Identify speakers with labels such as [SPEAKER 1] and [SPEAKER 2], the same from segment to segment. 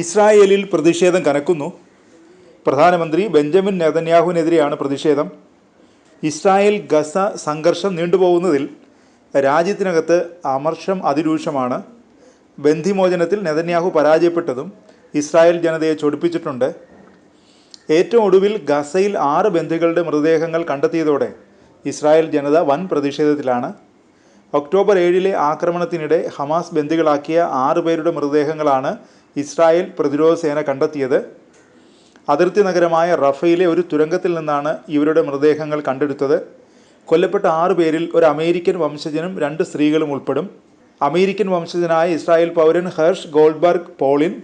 [SPEAKER 1] ഇസ്രായേലിൽ പ്രതിഷേധം കനക്കുന്നു. പ്രധാനമന്ത്രി ബെഞ്ചമിൻ നെതന്യാഹുവിനെതിരെയാണ് പ്രതിഷേധം. ഇസ്രായേൽ ഗസ സംഘർഷം നീണ്ടുപോകുന്നതിൽ രാജ്യത്തിനകത്ത് അമർഷം അതിരൂക്ഷമാണ്. ബന്ദിമോചനത്തിൽ നെതന്യാഹു പരാജയപ്പെട്ടതും ഇസ്രായേൽ ജനതയെ ചൊടിപ്പിച്ചിട്ടുണ്ട്. ഏറ്റവും ഒടുവിൽ ഗസയിൽ 6 ബന്ദികളുടെ മൃതദേഹങ്ങൾ കണ്ടെത്തിയതോടെ ഇസ്രായേൽ ജനത വൻ പ്രതിഷേധത്തിലാണ്. ഒക്ടോബർ 7 ആക്രമണത്തിനിടെ ഹമാസ് ബന്ദികളാക്കിയ 6 പേരുടെ മൃതദേഹങ്ങളാണ് ഇസ്രായേൽ പ്രതിരോധ സേന കണ്ടെത്തിയത്. അതിർത്തി നഗരമായ റഫയിലെ ഒരു തുരങ്കത്തിൽ നിന്നാണ് ഇവരുടെ മൃതദേഹങ്ങൾ കണ്ടെടുത്തത്. കൊല്ലപ്പെട്ട 6 പേരിൽ ഒരു അമേരിക്കൻ വംശജനും 2 സ്ത്രീകളും ഉൾപ്പെടും. അമേരിക്കൻ വംശജനായ ഇസ്രായേൽ പൗരൻ Hersh Goldberg Polin,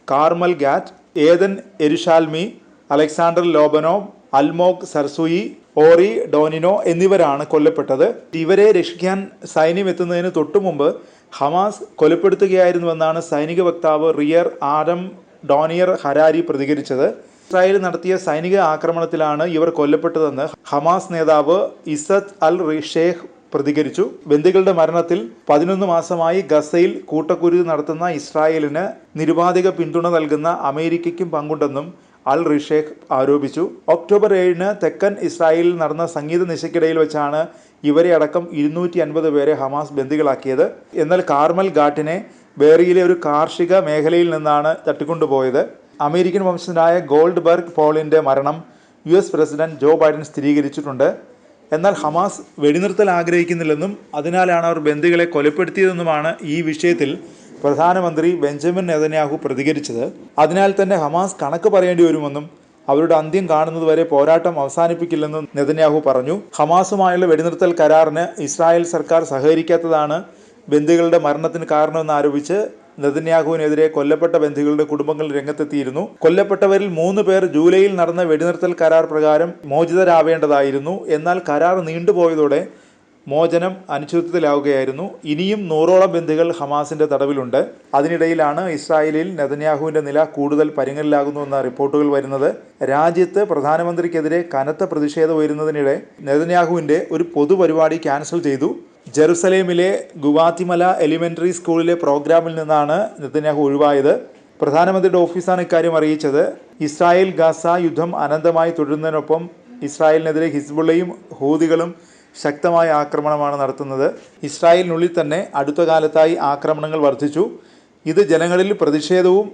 [SPEAKER 1] Carmel Gat, Eden Yerushalmi, Alexander Lobanov, Almog Sarusi, Ori Danino എന്നിവരാണ് കൊല്ലപ്പെട്ടത്. ഇവരെ രക്ഷിക്കാൻ സൈന്യം എത്തുന്നതിന് തൊട്ടുമുമ്പ് ഹമാസ് കൊലപ്പെടുത്തുകയായിരുന്നുവെന്നാണ് സൈനിക വക്താവ് റിയർ ആഡം ഡോണിയർ ഹരാരി പ്രതികരിച്ചത്. ഇസ്രായേൽ നടത്തിയ സൈനിക ആക്രമണത്തിലാണ് ഇവർ കൊല്ലപ്പെട്ടതെന്ന് ഹമാസ് നേതാവ് ഇസത്ത് അൽ റിഷേഖ് പ്രതികരിച്ചു. ബന്ദികളുടെ മരണത്തിൽ 11 മാസമായി ഗസയിൽ കൂട്ടക്കുരുതി നടത്തുന്ന ഇസ്രായേലിന് നിരുപാധിക പിന്തുണ നൽകുന്ന അമേരിക്കയ്ക്കും പങ്കുണ്ടെന്നും അൽ റിഷേഖ് ആരോപിച്ചു. ഒക്ടോബർ 7 തെക്കൻ ഇസ്രായേലിൽ നടന്ന സംഗീത നിശയ്ക്കിടയിൽ വെച്ചാണ് ഇവരെ അടക്കം 250 പേരെ ഹമാസ് ബന്ദികളാക്കിയത്. എന്നാൽ കാർമൽ ഗാട്ടിനെ ബേറിയിലെ ഒരു കാർഷിക മേഖലയിൽ നിന്നാണ് തട്ടിക്കൊണ്ടുപോയത്. അമേരിക്കൻ വംശജനായ ഗോൾഡ്ബർഗ് പോളിൻ്റെ മരണം US പ്രസിഡന്റ് ജോ ബൈഡൻ സ്ഥിരീകരിച്ചിട്ടുണ്ട്. എന്നാൽ ഹമാസ് വെടിനിർത്തൽ ആഗ്രഹിക്കുന്നില്ലെന്നും അതിനാലാണ് അവർ ബന്ദികളെ കൊലപ്പെടുത്തിയതെന്നുമാണ് ഈ വിഷയത്തിൽ പ്രധാനമന്ത്രി ബെഞ്ചമിൻ നെതന്യാഹു പ്രതികരിച്ചത്. അതിനാൽ തന്നെ ഹമാസ് കണക്ക് പറയേണ്ടി വരുമെന്നും അവരുടെ അന്ത്യം കാണുന്നതുവരെ പോരാട്ടം അവസാനിപ്പിക്കില്ലെന്നും നെതന്യാഹു പറഞ്ഞു. ഹമാസുമായുള്ള വെടിനിർത്തൽ കരാറിന് ഇസ്രായേൽ സർക്കാർ സഹകരിക്കാത്തതാണ് ബന്ദികളുടെ മരണത്തിന് കാരണമെന്ന് ആരോപിച്ച് നെതന്യാഹുവിനെതിരെ കൊല്ലപ്പെട്ട ബന്ദികളുടെ കുടുംബങ്ങൾ രംഗത്തെത്തിയിരുന്നു. കൊല്ലപ്പെട്ടവരിൽ 3 പേർ ജൂലൈയിൽ നടന്ന വെടിനിർത്തൽ കരാർ പ്രകാരം മോചിതരാവേണ്ടതായിരുന്നു. എന്നാൽ കരാർ നീണ്ടുപോയതോടെ മോചനം അനിശ്ചിതത്വത്തിലാവുകയായിരുന്നു. ഇനിയും 100ഓളം ബന്ദികൾ ഹമാസിന്റെ തടവിലുണ്ട്. അതിനിടയിലാണ് ഇസ്രായേലിൽ നെതന്യാഹുവിന്റെ നില കൂടുതൽ പരിങ്ങലിലാകുന്നുവെന്ന റിപ്പോർട്ടുകൾ വരുന്നത്. രാജ്യത്ത് പ്രധാനമന്ത്രിക്കെതിരെ കനത്ത പ്രതിഷേധം ഉയരുന്നതിനിടെ നെതന്യാഹുവിന്റെ ഒരു പൊതുപരിപാടി ക്യാൻസൽ ചെയ്തു. ജെറുസലേമിലെ ഗുവാത്തിമല എലിമെന്ററി സ്കൂളിലെ പ്രോഗ്രാമിൽ നിന്നാണ് നെതന്യാഹു ഒഴിവായത്. പ്രധാനമന്ത്രിയുടെ ഓഫീസാണ് ഇക്കാര്യം അറിയിച്ചത്. ഇസ്രായേൽ ഗാസ യുദ്ധം അനന്തമായി തുടരുന്നതിനൊപ്പം ഇസ്രായേലിനെതിരെ ഹിസ്ബുള്ളയും ഹൂതികളും ശക്തമായ ആക്രമണമാണ് നടത്തുന്നത്. ഇസ്രായേലിനുള്ളിൽ തന്നെ അടുത്ത കാലത്തായി ആക്രമണങ്ങൾ വർദ്ധിച്ചു. ഇത് ജനങ്ങളിൽ പ്രതിഷേധവും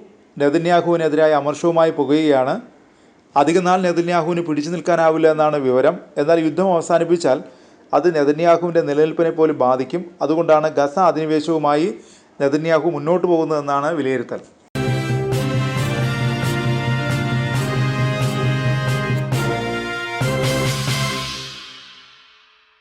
[SPEAKER 1] നെതന്യാഹുവിനെതിരായ അമർഷവുമായി പുകയുകയാണ്. അധികനാൾ നെതന്യാഹുവിന് പിടിച്ചു നിൽക്കാനാവില്ല എന്നാണ് വിവരം. എന്നാൽ യുദ്ധം അവസാനിപ്പിച്ചാൽ അത് നെതന്യാഹുവിൻ്റെ നിലനിൽപ്പിനെ പോലും ബാധിക്കും. അതുകൊണ്ടാണ് ഗസ അധിനിവേശവുമായി നെതന്യാഹു മുന്നോട്ട് പോകുന്നതെന്നാണ് വിലയിരുത്തൽ.